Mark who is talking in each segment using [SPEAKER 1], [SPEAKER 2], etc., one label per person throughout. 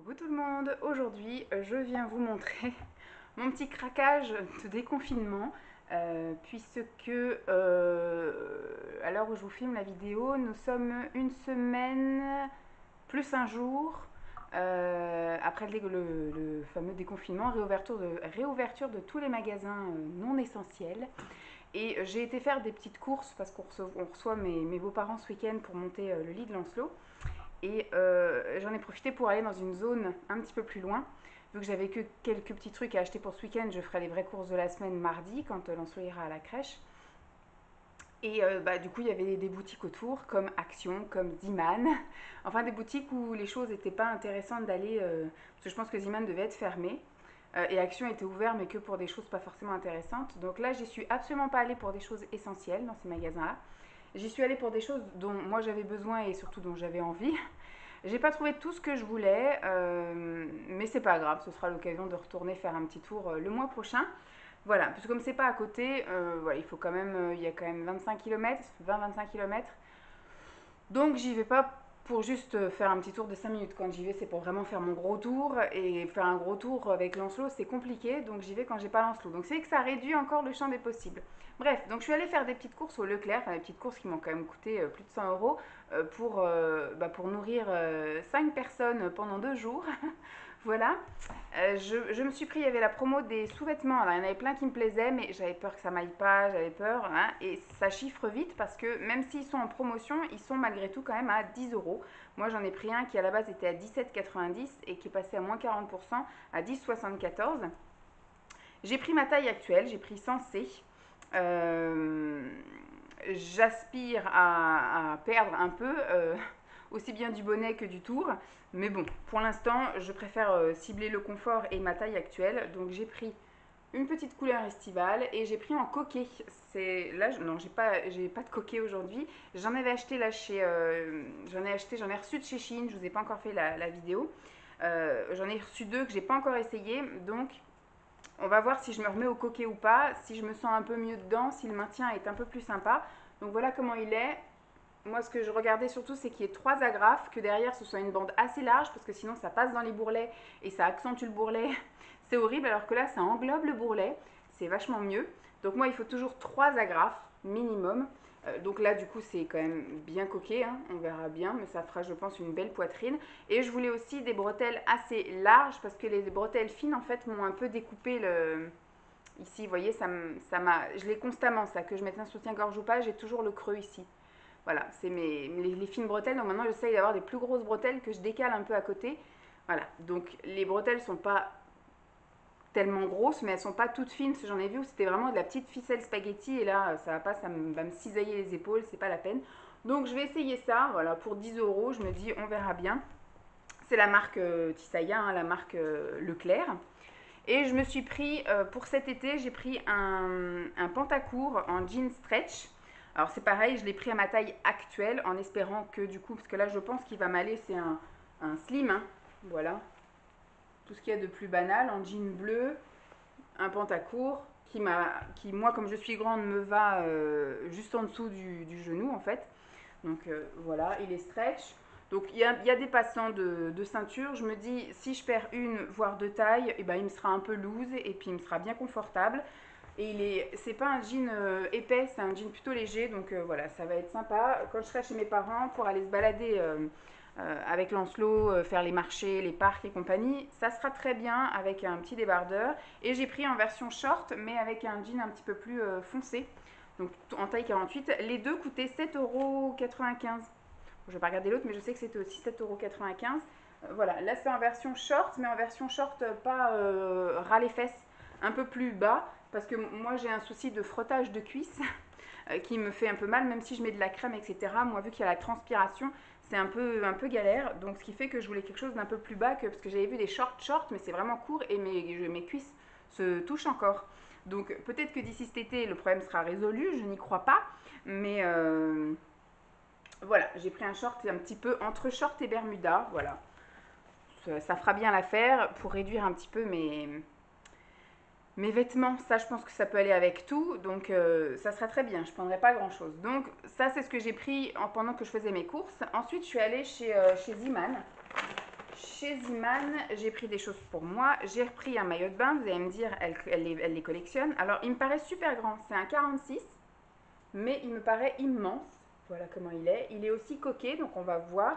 [SPEAKER 1] Coucou tout le monde, aujourd'hui je viens vous montrer mon petit craquage de déconfinement puisque à l'heure où je vous filme la vidéo, nous sommes une semaine plus un jour après le fameux déconfinement, réouverture de tous les magasins non essentiels. Et j'ai été faire des petites courses parce qu'on reçoit mes beaux-parents ce week-end pour monter le lit de Lancelot. Et j'en ai profité pour aller dans une zone un petit peu plus loin. Vu que j'avais que quelques petits trucs à acheter pour ce week-end, je ferai les vraies courses de la semaine mardi quand Lancelot ira à la crèche. Et du coup, il y avait des boutiques autour, comme Action, comme Ziman. Enfin, des boutiques où les choses n'étaient pas intéressantes d'aller, parce que je pense que Ziman devait être fermé. Et Action était ouvert, mais que pour des choses pas forcément intéressantes. Donc là, j'y suis absolument pas allée pour des choses essentielles dans ces magasins-là. J'y suis allée pour des choses dont moi j'avais besoin et surtout dont j'avais envie. J'ai pas trouvé tout ce que je voulais, mais c'est pas grave, ce sera l'occasion de retourner faire un petit tour le mois prochain. Voilà, parce que comme c'est pas à côté, voilà, il faut quand même, il y a quand même 25 km, 20-25 km. Donc j'y vais pas pour juste faire un petit tour de 5 minutes. Quand j'y vais, c'est pour vraiment faire mon gros tour. Et faire un gros tour avec Lancelot, c'est compliqué. Donc j'y vais quand j'ai pas Lancelot. Donc c'est que ça réduit encore le champ des possibles. Bref, donc je suis allée faire des petites courses au Leclerc. Enfin, des petites courses qui m'ont quand même coûté plus de 100 euros pour nourrir 5 personnes pendant 2 jours. Voilà. Je me suis pris, il y avait la promo des sous-vêtements. Alors, il y en avait plein qui me plaisaient, mais j'avais peur que ça m'aille pas, j'avais peur. Hein, et ça chiffre vite parce que même s'ils sont en promotion, ils sont malgré tout quand même à 10 euros. Moi, j'en ai pris un qui à la base était à 17,90 et qui est passé à moins 40% à 10,74. J'ai pris ma taille actuelle, j'ai pris 100C. Euh, J'aspire à perdre un peu, aussi bien du bonnet que du tour. Mais bon, pour l'instant, je préfère cibler le confort et ma taille actuelle. Donc j'ai pris une petite couleur estivale et j'ai pris en coquet. C'est là, non, j'ai pas de coquet aujourd'hui. J'en avais acheté là chez, j'en ai reçu de chez Shein. Je vous ai pas encore fait la vidéo. J'en ai reçu deux que j'ai pas encore essayé. Donc on va voir si je me remets au coquet ou pas, si je me sens un peu mieux dedans, si le maintien est un peu plus sympa. Donc voilà comment il est. Moi, ce que je regardais surtout, c'est qu'il y ait trois agrafes, que derrière ce soit une bande assez large, parce que sinon ça passe dans les bourrelets et ça accentue le bourrelet. C'est horrible, alors que là, ça englobe le bourrelet. C'est vachement mieux. Donc moi, il faut toujours trois agrafes minimum. Donc là, du coup, c'est quand même bien coquet, hein, on verra bien, mais ça fera, je pense, une belle poitrine. Et je voulais aussi des bretelles assez larges, parce que les bretelles fines, en fait, m'ont un peu découpé le... Ici, vous voyez, je l'ai constamment, ça, que je mette un soutien-gorge ou pas, j'ai toujours le creux ici. Voilà, c'est les fines bretelles. Donc maintenant, j'essaye d'avoir des plus grosses bretelles que je décale un peu à côté. Voilà, donc les bretelles sont pas tellement grosses, mais elles sont pas toutes fines. J'en ai vu où c'était vraiment de la petite ficelle spaghetti. Et là, ça va pas, va me cisailler les épaules, c'est pas la peine. Donc je vais essayer ça, voilà, pour 10 euros. Je me dis, on verra bien. C'est la marque Tisaya, hein, la marque Leclerc. Et je me suis pris, pour cet été, j'ai pris un pantacourt en jean stretch. Alors c'est pareil, je l'ai pris à ma taille actuelle en espérant que du coup, parce que là je pense qu'il va m'aller, c'est un slim, hein, voilà. Tout ce qu'il y a de plus banal, en jean bleu, un pantacourt qui moi comme je suis grande me va juste en dessous du genou en fait. Donc voilà, il est stretch. Donc il y a des passants de ceinture. Je me dis, si je perds une, voire deux tailles, et ben, il me sera un peu loose et puis il me sera bien confortable. Et c'est pas un jean épais, c'est un jean plutôt léger. Donc voilà, ça va être sympa. Quand je serai chez mes parents pour aller se balader avec Lancelot, faire les marchés, les parcs et compagnie, ça sera très bien avec un petit débardeur. Et j'ai pris en version short, mais avec un jean un petit peu plus foncé, donc en taille 48. Les deux coûtaient 7,95 €. Je vais pas regarder l'autre, mais je sais que c'était aussi 7,95 €. Voilà, là c'est en version short, mais en version short pas ras les fesses, un peu plus bas, parce que moi j'ai un souci de frottage de cuisse qui me fait un peu mal, même si je mets de la crème, etc. Moi, vu qu'il y a la transpiration, c'est un peu galère. Donc, ce qui fait que je voulais quelque chose d'un peu plus bas, parce que j'avais vu des shorts, mais c'est vraiment court et mes cuisses se touchent encore. Donc, peut-être que d'ici cet été, le problème sera résolu, je n'y crois pas. Mais voilà, j'ai pris un short un petit peu entre short et bermuda. Voilà, ça fera bien l'affaire pour réduire un petit peu mes vêtements, ça je pense que ça peut aller avec tout, donc ça sera très bien, je ne prendrai pas grand chose. Donc ça c'est ce que j'ai pris pendant que je faisais mes courses. Ensuite je suis allée chez Ziman. chez Ziman, j'ai pris des choses pour moi. J'ai repris un maillot de bain. Vous allez me dire, elle les collectionne. Alors, il me paraît super grand. C'est un 46, mais il me paraît immense. Voilà comment il est. Il est aussi coquet, donc on va voir.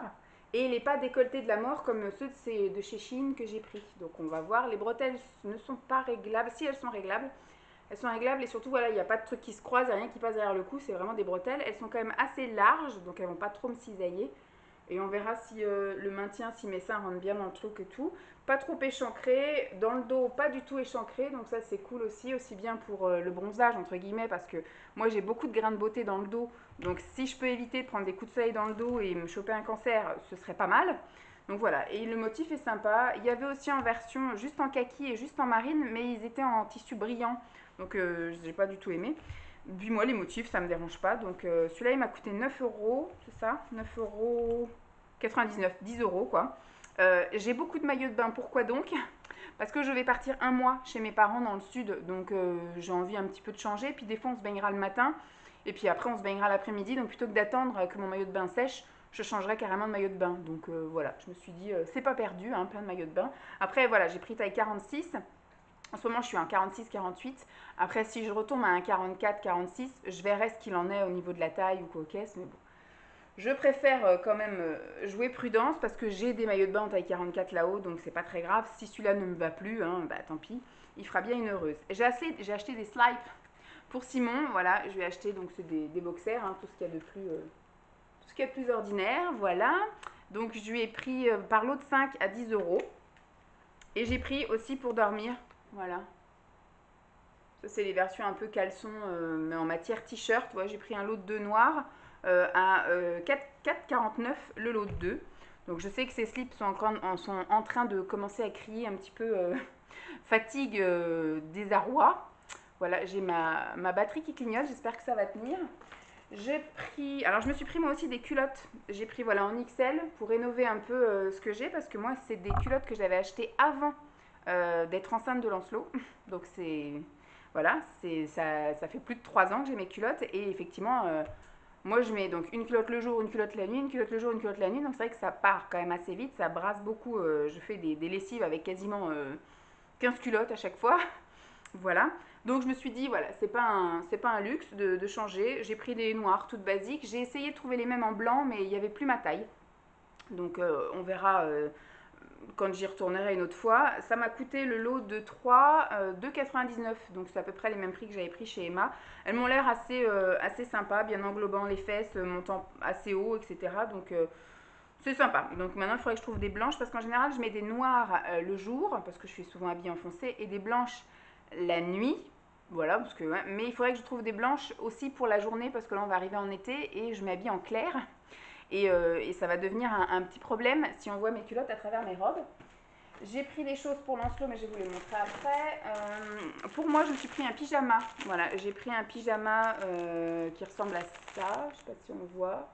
[SPEAKER 1] Et il n'est pas décolleté de la mort comme ceux de chez Shein que j'ai pris. Donc on va voir. Les bretelles ne sont pas réglables. Si, elles sont réglables. Elles sont réglables et surtout, voilà, il n'y a pas de truc qui se croise, rien qui passe derrière le cou. C'est vraiment des bretelles. Elles sont quand même assez larges, donc elles ne vont pas trop me cisailler. Et on verra si le maintien, si mes seins rentrent bien dans le truc et tout. Pas trop échancré. Dans le dos, pas du tout échancré. Donc ça, c'est cool aussi. Aussi bien pour le bronzage, entre guillemets, parce que moi, j'ai beaucoup de grains de beauté dans le dos. Donc si je peux éviter de prendre des coups de soleil dans le dos et me choper un cancer, ce serait pas mal. Donc voilà. Et le motif est sympa. Il y avait aussi en version juste en kaki et juste en marine, mais ils étaient en tissu brillant. Donc j'ai pas du tout aimé. Puis moi, les motifs, ça me dérange pas. Donc celui-là, il m'a coûté 9 euros, c'est ça, 9,99 €, 10 euros quoi. J'ai beaucoup de maillots de bain, pourquoi donc? Parce que je vais partir un mois chez mes parents dans le sud, donc j'ai envie un petit peu de changer. Puis des fois, on se baignera le matin, et puis après, on se baignera l'après-midi. Donc plutôt que d'attendre que mon maillot de bain sèche, je changerai carrément de maillot de bain. Donc voilà, je me suis dit, c'est pas perdu, hein, plein de maillots de bain. Après, voilà, j'ai pris taille 46. En ce moment, je suis un 46-48. Après, si je retombe à un 44-46, je verrai ce qu'il en est au niveau de la taille ou quoi qu'est-ce. Mais bon, je préfère quand même jouer prudence parce que j'ai des maillots de bain en taille 44 là-haut, donc c'est pas très grave. Si celui-là ne me va plus, hein, bah tant pis. Il fera bien une heureuse. J'ai acheté des slides pour Simon. Voilà, je lui ai acheté donc c'est des boxers, hein, tout ce qu'il y a de plus, tout ce qu'il y a de plus ordinaire. Voilà. Donc je lui ai pris par lot de 5 à 10 euros. Et j'ai pris aussi pour dormir. Voilà. Ça, c'est les versions un peu caleçon, mais en matière t-shirt. Ouais, j'ai pris un lot de 2 noirs à 4,49 le lot de 2. Donc je sais que ces slips sont en train de commencer à crier un petit peu fatigue, désarroi. Voilà, j'ai ma batterie qui clignote, j'espère que ça va tenir. J'ai pris, alors je me suis pris moi aussi des culottes. J'ai pris voilà en XL pour rénover un peu ce que j'ai parce que moi c'est des culottes que j'avais achetées avant d'être enceinte de Lancelot. Donc c'est voilà, ça fait plus de 3 ans que j'ai mes culottes et effectivement moi je mets donc une culotte le jour, une culotte la nuit, une culotte le jour, une culotte la nuit. Donc c'est vrai que ça part quand même assez vite, ça brasse beaucoup. Je fais des lessives avec quasiment 15 culottes à chaque fois. Voilà. Donc je me suis dit, voilà, c'est pas un luxe de changer. J'ai pris des noirs toutes basiques. J'ai essayé de trouver les mêmes en blanc, mais il n'y avait plus ma taille. Donc on verra quand j'y retournerai une autre fois. Ça m'a coûté le lot de 3, 2,99. Donc c'est à peu près les mêmes prix que j'avais pris chez Emma. Elles m'ont l'air assez sympa, bien englobant les fesses, montant assez haut, etc. Donc c'est sympa. Donc maintenant, il faudrait que je trouve des blanches parce qu'en général, je mets des noirs le jour parce que je suis souvent habillée en foncé et des blanches la nuit. Voilà, parce que, ouais. Mais il faudrait que je trouve des blanches aussi pour la journée parce que là, on va arriver en été et je m'habille en clair. Et ça va devenir un petit problème si on voit mes culottes à travers mes robes. J'ai pris des choses pour Lancelot, mais je vais vous les montrer après. Pour moi, je me suis pris un pyjama. Voilà, j'ai pris un pyjama qui ressemble à ça. Je ne sais pas si on voit.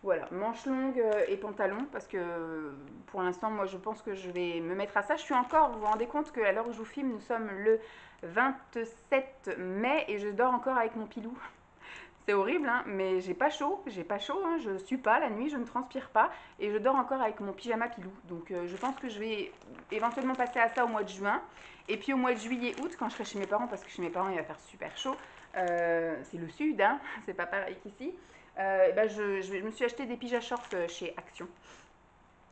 [SPEAKER 1] Voilà, manches longues et pantalon, parce que pour l'instant, moi, je pense que je vais me mettre à ça. Je suis encore, vous vous rendez compte qu'à l'heure où je vous filme, nous sommes le 27 mai et je dors encore avec mon pilou. C'est horrible, hein, mais j'ai pas chaud, hein, je suis pas la nuit, je ne transpire pas et je dors encore avec mon pyjama pilou. Donc je pense que je vais éventuellement passer à ça au mois de juin. Et puis au mois de juillet, août, quand je serai chez mes parents, parce que chez mes parents il va faire super chaud, c'est le sud, hein, c'est pas pareil qu'ici. Ben je me suis acheté des pyjamas shorts chez Action.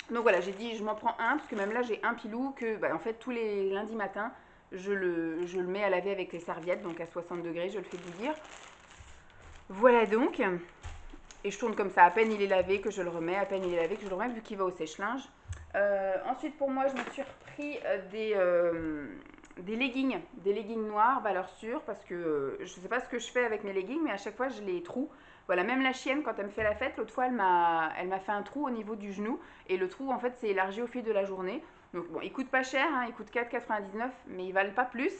[SPEAKER 1] Donc voilà, j'ai dit je m'en prends un, parce que même là j'ai un pilou que en fait tous les lundis matins, je le mets à laver avec les serviettes, donc à 60 degrés, je le fais bouillir. Voilà donc, et je tourne comme ça, à peine il est lavé que je le remets, à peine il est lavé que je le remets, vu qu'il va au sèche-linge. Ensuite pour moi, je me suis repris des leggings noirs, valeur sûre, parce que je ne sais pas ce que je fais avec mes leggings, mais à chaque fois je les troue. Voilà, même la chienne, quand elle me fait la fête, l'autre fois elle m'a fait un trou au niveau du genou, et le trou en fait s'est élargi au fil de la journée. Donc bon, ils coûtent pas cher, hein, ils coûtent 4,99, mais ils valent pas plus,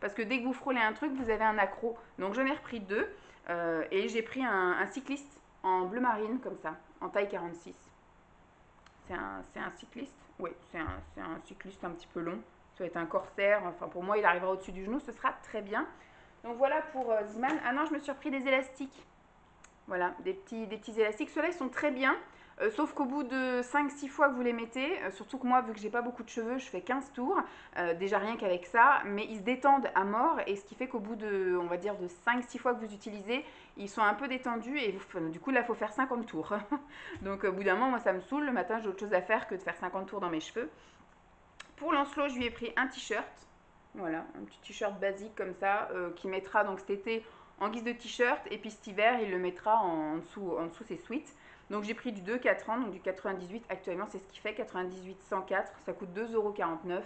[SPEAKER 1] parce que dès que vous frôlez un truc, vous avez un accro. Donc j'en ai repris deux. Et j'ai pris un cycliste en bleu marine comme ça, en taille 46. C'est un cycliste. Oui, c'est un cycliste un petit peu long. Ça va être un corsaire. Enfin, pour moi, il arrivera au-dessus du genou. Ce sera très bien. Donc voilà pour Ziman. Ah non, je me suis repris des élastiques. Voilà, des petits élastiques. Ceux-là, ils sont très bien. Sauf qu'au bout de 5-6 fois que vous les mettez, surtout que moi, vu que j'ai pas beaucoup de cheveux, je fais 15 tours, déjà rien qu'avec ça, mais ils se détendent à mort, et ce qui fait qu'au bout de, on va dire, de 5-6 fois que vous utilisez, ils sont un peu détendus, et du coup là, il faut faire 50 tours. Donc au bout d'un moment, moi ça me saoule, le matin j'ai autre chose à faire que de faire 50 tours dans mes cheveux. Pour Lancelot, je lui ai pris un t-shirt, voilà, un petit t-shirt basique comme ça, qui mettra donc cet été en guise de t-shirt, et puis cet hiver, il le mettra en dessous ses sweats. Donc j'ai pris du 2,4 ans, donc du 98 actuellement, c'est ce qui fait 98 104, ça coûte 2,49 €.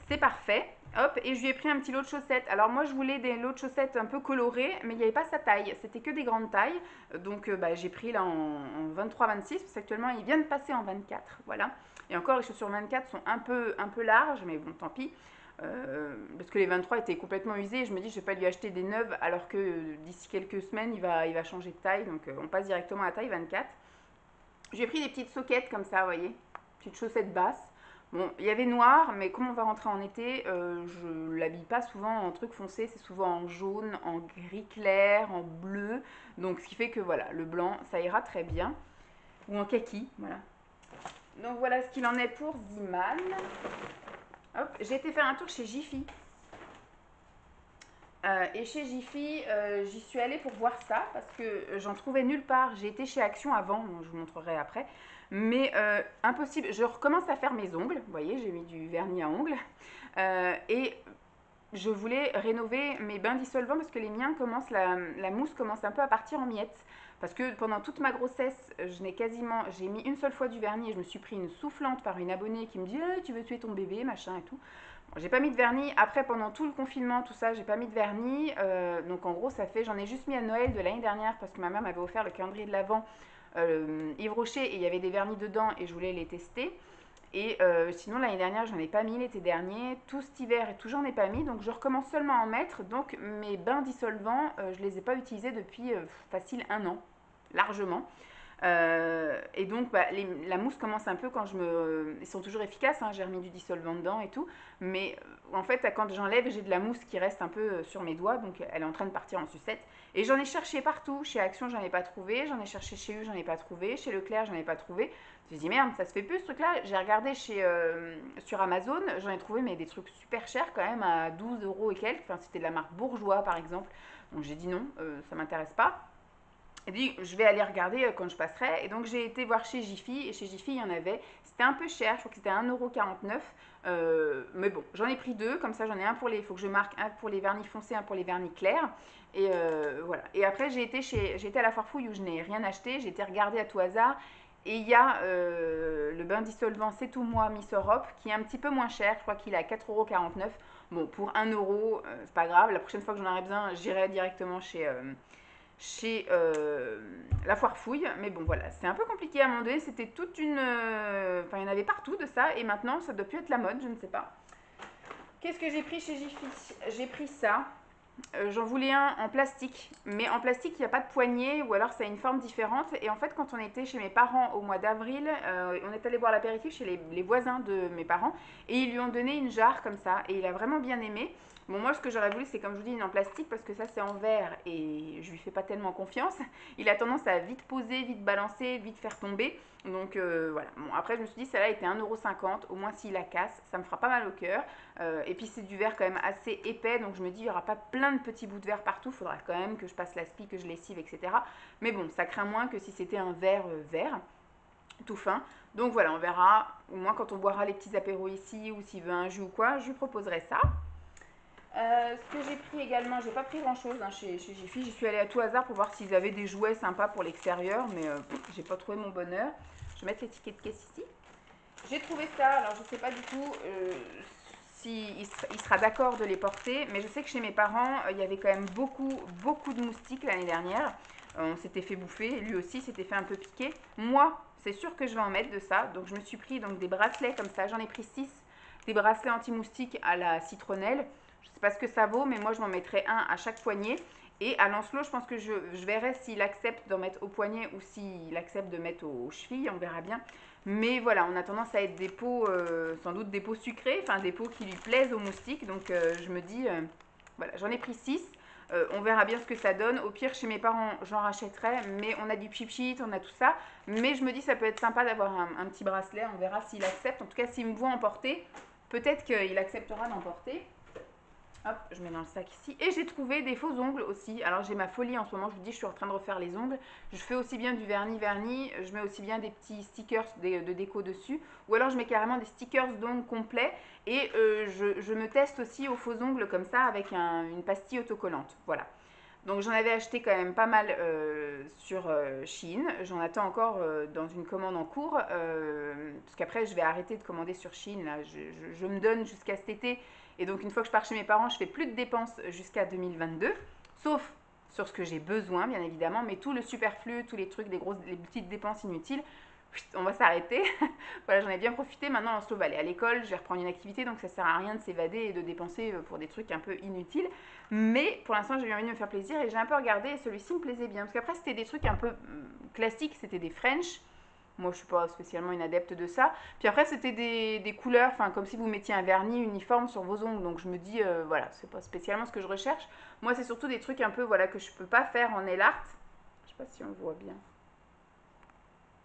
[SPEAKER 1] C'est parfait. Hop, et je lui ai pris un petit lot de chaussettes. Alors moi je voulais des lots de chaussettes un peu colorés, mais il n'y avait pas sa taille, c'était que des grandes tailles. Donc j'ai pris là en 23-26, parce qu'actuellement il vient de passer en 24, voilà. Et encore les chaussures 24 sont un peu larges, mais bon tant pis. Parce que les 23 étaient complètement usés, et je me dis je vais pas lui acheter des neuves alors que d'ici quelques semaines il va changer de taille, donc on passe directement à la taille 24. J'ai pris des petites soquettes comme ça, vous voyez, petites chaussettes basses. Bon, il y avait noir, mais comme on va rentrer en été, je l'habille pas souvent en truc foncé, c'est souvent en jaune, en gris clair, en bleu. Donc ce qui fait que voilà, le blanc, ça ira très bien. Ou en kaki, voilà. Donc voilà ce qu'il en est pour Ziman. Hop, j'ai été faire un tour chez Jiffy. Et chez Jiffy, j'y suis allée pour voir ça parce que j'en trouvais nulle part. J'ai été chez Action avant, je vous montrerai après. Mais impossible, je recommence à faire mes ongles. Vous voyez, j'ai mis du vernis à ongles. Et je voulais rénover mes bains dissolvants parce que les miens commencent, la mousse commence un peu à partir en miettes. Parce que pendant toute ma grossesse, j'ai mis une seule fois du vernis et je me suis pris une soufflante par une abonnée qui me dit tu veux tuer ton bébé, machin et tout. Bon, j'ai pas mis de vernis. Après, pendant tout le confinement, tout ça, j'ai pas mis de vernis. Donc en gros, j'en ai juste mis à Noël de l'année dernière parce que ma mère m'avait offert le calendrier de l'Avent Yves Rocher et il y avait des vernis dedans et je voulais les tester. Et sinon, l'année dernière, j'en ai pas mis, l'été dernier. Tout cet hiver et tout, j'en ai pas mis. Donc, je recommence seulement à en mettre. Donc, mes bains dissolvants, je les ai pas utilisés depuis facile un an, largement. Et donc, la mousse commence un peu quand ils sont toujours efficaces, hein, j'ai remis du dissolvant dedans et tout. Mais en fait, quand j'enlève, j'ai de la mousse qui reste un peu sur mes doigts. Donc, elle est en train de partir en sucette. Et j'en ai cherché partout. Chez Action, j'en ai pas trouvé. J'en ai cherché chez eux, j'en ai pas trouvé. Chez Leclerc, j'en ai pas trouvé. Je me suis dit, merde, ça se fait plus ce truc-là. J'ai regardé sur Amazon. J'en ai trouvé, mais des trucs super chers quand même, à 12 € et quelques. Enfin, c'était de la marque Bourgeois, par exemple. Donc, j'ai dit non, ça m'intéresse pas. Et dit, je vais aller regarder quand je passerai. Et donc, j'ai été voir chez Jiffy. Et chez Jiffy, il y en avait. C'était un peu cher. Je crois que c'était 1,49 €. Mais bon, j'en ai pris deux. Comme ça, j'en ai un pour les. Il faut que je marque un pour les vernis foncés, un pour les vernis clairs. Et voilà. Et après, j'ai été à la foire fouille où je n'ai rien acheté. J'ai été regarder à tout hasard. Et il y a le bain dissolvant C'est tout moi Miss Europe qui est un petit peu moins cher. Je crois qu'il est à 4,49 €. Bon, pour 1 €, c'est pas grave. La prochaine fois que j'en aurai besoin, j'irai directement chez la foire fouille. Mais bon, voilà, c'est un peu compliqué à un moment donné. C'était toute une. Enfin, il y en avait partout de ça. Et maintenant, ça doit plus être la mode, je ne sais pas. Qu'est-ce que j'ai pris chez Jiffy? J'ai pris ça. J'en voulais un en plastique, mais en plastique il n'y a pas de poignée ou alors ça a une forme différente. Et en fait, quand on était chez mes parents au mois d'avril, on est allé boire l'apéritif chez les voisins de mes parents et ils lui ont donné une jarre comme ça et il a vraiment bien aimé. Bon, moi ce que j'aurais voulu c'est comme je vous dis une en plastique parce que ça c'est en verre et je lui fais pas tellement confiance. Il a tendance à vite poser, vite balancer, vite faire tomber. Donc voilà. Bon, après je me suis dit celle-là était 1,50 €, au moins s'il la casse, ça me fera pas mal au cœur. Et puis c'est du verre quand même assez épais, donc je me dis il n'y aura pas plein de petits bouts de verre partout, il faudra quand même que je passe la spie, que je lessive, etc. Mais bon, ça craint moins que si c'était un verre vert, tout fin. Donc voilà, on verra, au moins quand on boira les petits apéros ici, ou s'il veut un jus ou quoi, je lui proposerai ça. Ce que j'ai pris également, j'ai pas pris grand chose chez Jiffy, j'y suis allée à tout hasard pour voir s'ils avaient des jouets sympas pour l'extérieur, mais j'ai pas trouvé mon bonheur. Je vais mettre l'étiquet de caisse ici. J'ai trouvé ça, alors je sais pas du tout s'il sera d'accord de les porter, mais je sais que chez mes parents, il y avait quand même beaucoup de moustiques l'année dernière. On s'était fait bouffer, lui aussi s'était fait un peu piquer. Moi, c'est sûr que je vais en mettre de ça, donc je me suis pris donc des bracelets comme ça, j'en ai pris 6, des bracelets anti-moustiques à la citronnelle. Je sais pas ce que ça vaut, mais moi je m'en mettrai un à chaque poignet. Et à Lancelot, je pense que je verrai s'il accepte d'en mettre au poignet ou s'il accepte de mettre aux chevilles, on verra bien. Mais voilà, on a tendance à être des pots, sans doute des pots sucrés, enfin des pots qui lui plaisent aux moustiques. Donc je me dis, voilà, j'en ai pris 6. On verra bien ce que ça donne. Au pire, chez mes parents, j'en rachèterai. Mais on a du cheap on a tout ça. Mais je me dis, ça peut être sympa d'avoir un petit bracelet. On verra s'il accepte. En tout cas, s'il me voit en porter, peut-être qu'il acceptera d'en porter. Hop, je mets dans le sac ici. Et j'ai trouvé des faux ongles aussi. Alors j'ai ma folie en ce moment, je vous dis, je suis en train de refaire les ongles. Je fais aussi bien du vernis. Je mets aussi bien des petits stickers de déco dessus. Ou alors je mets carrément des stickers d'ongles complets. Et je me teste aussi aux faux ongles comme ça avec une pastille autocollante. Voilà. Donc j'en avais acheté quand même pas mal sur Shein. J'en attends encore dans une commande en cours. Parce qu'après je vais arrêter de commander sur Shein. Là. Je me donne jusqu'à cet été. Et donc une fois que je pars chez mes parents, je fais plus de dépenses jusqu'à 2022. Sauf sur ce que j'ai besoin bien évidemment. Mais tout le superflu, tous les trucs, les petites dépenses inutiles, on va s'arrêter. Voilà, j'en ai bien profité. Maintenant, Lancelot va aller à l'école, je vais reprendre une activité, donc ça sert à rien de s'évader et de dépenser pour des trucs un peu inutiles. Mais pour l'instant, j'ai eu envie de me faire plaisir et j'ai un peu regardé et celui-ci me plaisait bien. Parce qu'après, c'était des trucs un peu classiques, c'était des French. Moi, je suis pas spécialement une adepte de ça. Puis après, c'était des couleurs, enfin, comme si vous mettiez un vernis uniforme sur vos ongles. Donc je me dis, voilà, c'est pas spécialement ce que je recherche. Moi, c'est surtout des trucs un peu, voilà, que je peux pas faire en nail art. Je sais pas si on le voit bien.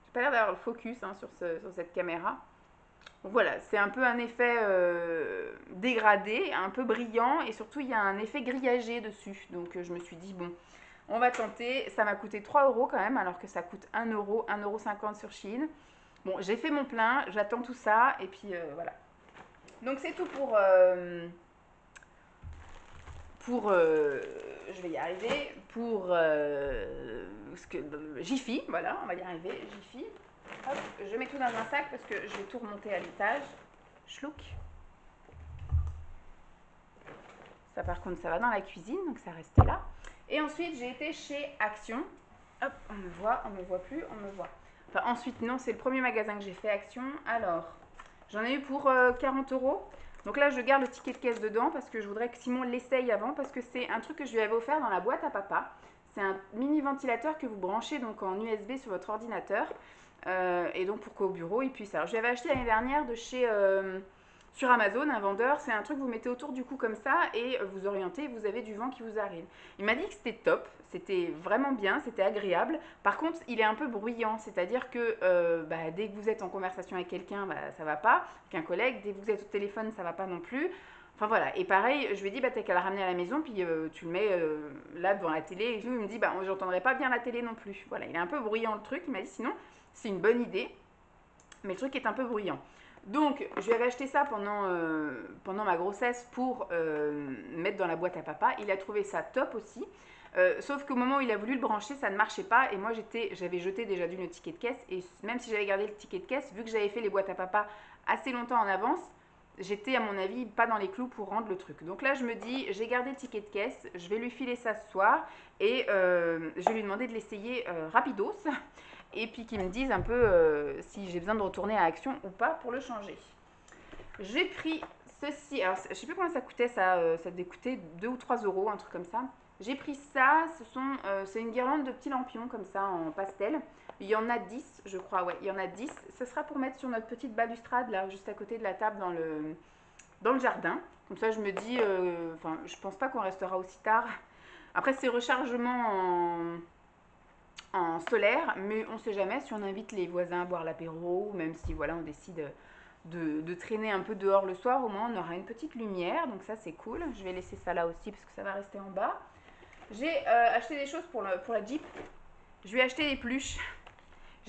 [SPEAKER 1] J'ai pas l'air d'avoir le focus sur cette caméra. Donc voilà, c'est un peu un effet dégradé, un peu brillant et surtout il y a un effet grillagé dessus. Donc je me suis dit, bon, on va tenter. Ça m'a coûté 3 € quand même, alors que ça coûte 1 €, 1,50 € sur Shein. Bon, j'ai fait mon plein, j'attends tout ça et puis voilà. Donc c'est tout pour je vais y arriver, pour Jiffy, voilà, on va y arriver, Jiffy. Hop, je mets tout dans un sac parce que je vais tout remonter à l'étage. Schlouk. Ça par contre ça va dans la cuisine, donc ça reste là. Et ensuite j'ai été chez Action. Hop, on me voit plus, on me voit. Enfin ensuite non, c'est le premier magasin que j'ai fait Action. Alors, j'en ai eu pour 40 €. Donc là je garde le ticket de caisse dedans parce que je voudrais que Simon l'essaye avant parce que c'est un truc que je lui avais offert dans la boîte à papa. C'est un mini ventilateur que vous branchez donc en USB sur votre ordinateur. Et donc pour qu'au bureau il puisse. Alors je l'avais acheté l'année dernière de chez sur Amazon, un vendeur. C'est un truc que vous mettez autour du cou comme ça et vous orientez, vous avez du vent qui vous arrive. Il m'a dit que c'était top, c'était vraiment bien, c'était agréable. Par contre, il est un peu bruyant, c'est-à-dire que dès que vous êtes en conversation avec quelqu'un, ça va pas, avec un collègue. Dès que vous êtes au téléphone, ça va pas non plus. Enfin voilà, et pareil, je lui ai dit, t'as qu'à la ramener à la maison, puis tu le mets là devant la télé et tout. Il me dit, j'entendrai pas bien la télé non plus. Voilà, il est un peu bruyant le truc. Il m'a dit, sinon, c'est une bonne idée, mais le truc est un peu bruyant. Donc, je lui avais acheté ça pendant ma grossesse pour mettre dans la boîte à papa. Il a trouvé ça top aussi. Sauf qu'au moment où il a voulu le brancher, ça ne marchait pas. Et moi, j'avais jeté déjà le ticket de caisse. Et même si j'avais gardé le ticket de caisse, vu que j'avais fait les boîtes à papa assez longtemps en avance, j'étais à mon avis pas dans les clous pour rendre le truc. Donc là je me dis, j'ai gardé le ticket de caisse, je vais lui filer ça ce soir et je vais lui demander de l'essayer rapidos et puis qu'il me dise un peu si j'ai besoin de retourner à Action ou pas pour le changer. J'ai pris ceci, alors je sais plus combien ça coûtait, ça devait coûter 2 ou 3 €, un truc comme ça. J'ai pris ça, c'est une guirlande de petits lampions comme ça en pastel. Il y en a 10, je crois, ouais, il y en a 10. Ce sera pour mettre sur notre petite balustrade, là, juste à côté de la table dans le jardin. Comme ça, je me dis, je pense pas qu'on restera aussi tard. Après, c'est rechargement en solaire, mais on sait jamais si on invite les voisins à boire l'apéro, ou même si, voilà, on décide de traîner un peu dehors le soir, au moins on aura une petite lumière, donc ça c'est cool. Je vais laisser ça là aussi parce que ça va rester en bas. J'ai acheté des choses pour la Jeep. Je lui ai acheté des peluches.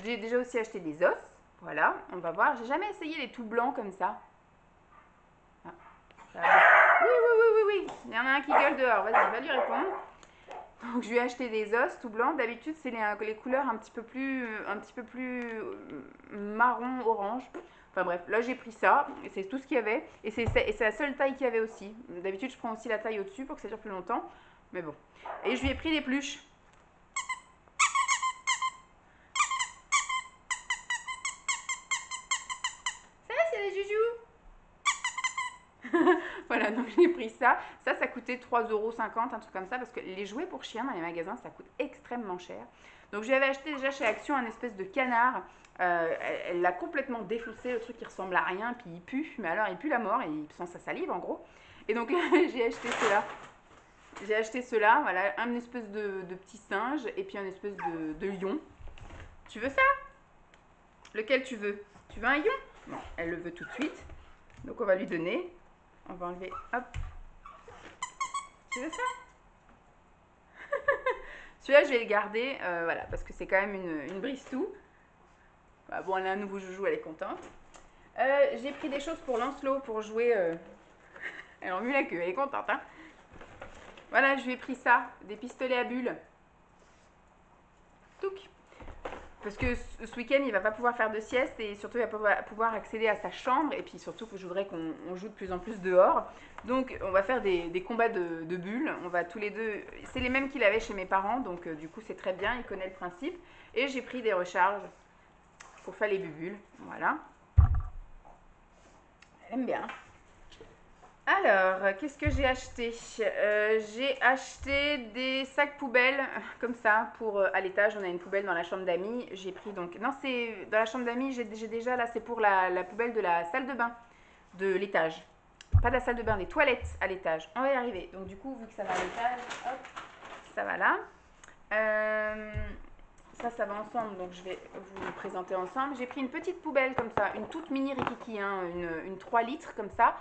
[SPEAKER 1] J'ai déjà aussi acheté des os. Voilà, on va voir. J'ai jamais essayé les tout blancs comme ça. Ah, ça oui. Il y en a un qui gueule dehors. Vas-y, va lui répondre. Donc je lui ai acheté des os tout blancs. D'habitude, c'est les couleurs un petit peu plus marron, orange. Enfin bref, là j'ai pris ça. Et c'est tout ce qu'il y avait. Et c'est la seule taille qu'il y avait aussi. D'habitude, je prends aussi la taille au-dessus pour que ça dure plus longtemps. Mais bon. Et je lui ai pris des peluches. Ça, c'est les joujoux. Voilà, donc j'ai pris ça. Ça coûtait 3,50 €, un truc comme ça. Parce que les jouets pour chiens dans les magasins, ça coûte extrêmement cher. Donc je lui avais acheté déjà chez Action un espèce de canard. Elle l'a complètement défoussé. Le truc qui ressemble à rien. Puis il pue. Mais alors, il pue la mort. Et il sent sa salive en gros. Et donc là, j'ai acheté cela. j'ai acheté cela, voilà, un espèce de petit singe et puis un espèce de lion. Tu veux ça? Lequel tu veux? Tu veux un lion? Non, elle le veut tout de suite. Donc on va lui donner. On va enlever, hop. Tu veux ça? Celui-là, je vais le garder, voilà, parce que c'est quand même une brise-tout. Bah, bon, elle a un nouveau joujou, elle est contente. J'ai pris des choses pour Lancelot pour jouer. Elle remue la queue, elle est contente, hein. Voilà, je lui ai pris ça, des pistolets à bulles. Touc. Parce que ce week-end, il va pas pouvoir faire de sieste et surtout, il va pas pouvoir accéder à sa chambre. Et puis surtout, je voudrais qu'on joue de plus en plus dehors. Donc, on va faire des combats de bulles. On va tous les deux. C'est les mêmes qu'il avait chez mes parents. Donc, du coup, c'est très bien. Il connaît le principe. Et j'ai pris des recharges pour faire les bulles. Voilà. Elle aime bien. Alors, qu'est-ce que j'ai acheté? J'ai acheté des sacs poubelles comme ça pour à l'étage. On a une poubelle dans la chambre d'amis. J'ai pris donc. Non, c'est dans la chambre d'amis. J'ai déjà là, c'est pour la poubelle de la salle de bain de l'étage. Pas de la salle de bain, des toilettes à l'étage. On va y arriver. Donc, du coup, vu que ça va à l'étage, hop, ça va là. Ça va ensemble. Donc, je vais vous le présenter ensemble. J'ai pris une petite poubelle comme ça, une toute mini Rikiki, hein, une 3 litres comme ça.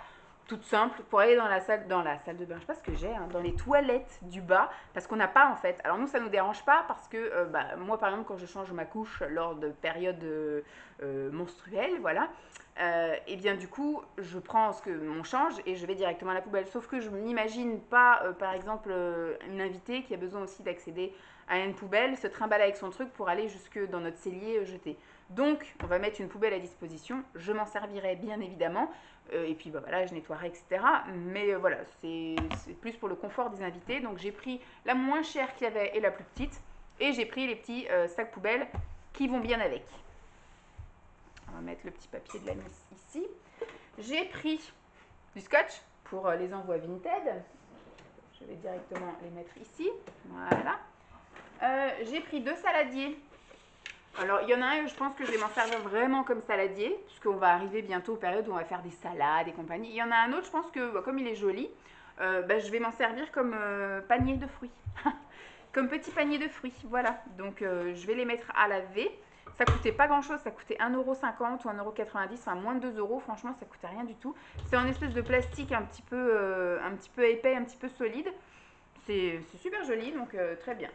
[SPEAKER 1] Toute simple pour aller dans la salle de bain, je sais pas ce que j'ai, hein, dans les toilettes du bas, parce qu'on n'a pas en fait. Alors nous, ça nous dérange pas parce que moi, par exemple, quand je change ma couche lors de périodes menstruelles, voilà, et bien du coup, je prends mon change et je vais directement à la poubelle. Sauf que je n'imagine pas, par exemple, une invitée qui a besoin aussi d'accéder à une poubelle, se trimballe avec son truc pour aller jusque dans notre cellier jeter. Donc, on va mettre une poubelle à disposition. Je m'en servirai bien évidemment. Et puis voilà, je nettoierai, etc. Mais voilà, c'est plus pour le confort des invités. Donc j'ai pris la moins chère qu'il y avait et la plus petite. Et j'ai pris les petits sacs poubelles qui vont bien avec. On va mettre le petit papier de la Miss ici. J'ai pris du scotch pour les envois Vinted. Je vais directement les mettre ici. Voilà. J'ai pris 2 saladiers. Alors, il y en a un, je pense que je vais m'en servir vraiment comme saladier, puisqu'on va arriver bientôt aux périodes où on va faire des salades et compagnie. Il y en a un autre, je pense que, comme il est joli, je vais m'en servir comme panier de fruits. Comme petit panier de fruits, voilà. Donc, je vais les mettre à laver. Ça coûtait pas grand-chose, ça coûtait 1,50 € ou 1,90 €, enfin moins de 2 €, franchement, ça coûtait rien du tout. C'est en espèce de plastique un petit peu épais, un petit peu solide. C'est super joli, donc très bien.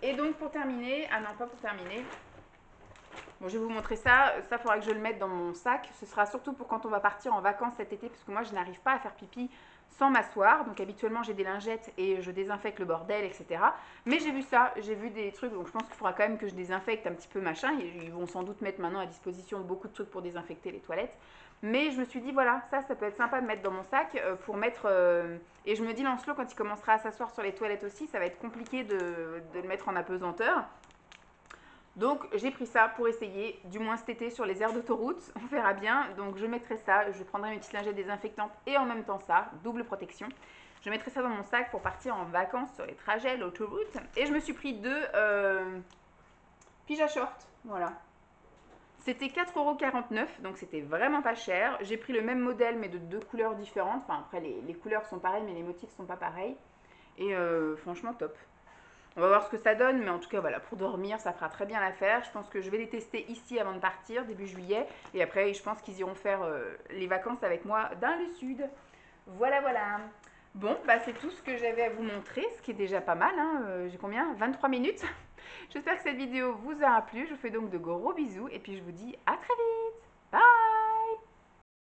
[SPEAKER 1] Et donc, pour terminer, ah non, pas pour terminer, bon, je vais vous montrer ça. Ça, il faudra que je le mette dans mon sac. Ce sera surtout pour quand on va partir en vacances cet été, parce que moi, je n'arrive pas à faire pipi sans m'asseoir. Donc, habituellement, j'ai des lingettes et je désinfecte le bordel, etc. Mais j'ai vu ça, j'ai vu des trucs. Donc, je pense qu'il faudra quand même que je désinfecte un petit peu machin. Ils vont sans doute mettre maintenant à disposition beaucoup de trucs pour désinfecter les toilettes. Mais je me suis dit, voilà, ça peut être sympa de mettre dans mon sac pour mettre... et je me dis, Lancelot, quand il commencera à s'asseoir sur les toilettes aussi, ça va être compliqué de le mettre en apesanteur. Donc j'ai pris ça pour essayer, du moins cet été sur les aires d'autoroute, on verra bien. Donc je mettrai ça, je prendrai mes petites lingettes désinfectantes et en même temps ça, double protection. Je mettrai ça dans mon sac pour partir en vacances sur les trajets, l'autoroute. Et je me suis pris 2 pyjama shorts, voilà. C'était 4,49 €, donc c'était vraiment pas cher. J'ai pris le même modèle mais de 2 couleurs différentes. Enfin après les couleurs sont pareilles mais les motifs sont pas pareils. Et franchement top. On va voir ce que ça donne, mais en tout cas, voilà, pour dormir, ça fera très bien l'affaire. Je pense que je vais les tester ici avant de partir, début juillet. Et après, je pense qu'ils iront faire les vacances avec moi dans le sud. Voilà, voilà. Bon, bah c'est tout ce que j'avais à vous montrer, ce qui est déjà pas mal. Hein. J'ai combien? 23 minutes. J'espère que cette vidéo vous aura plu. Je vous fais donc de gros bisous et puis je vous dis à très vite.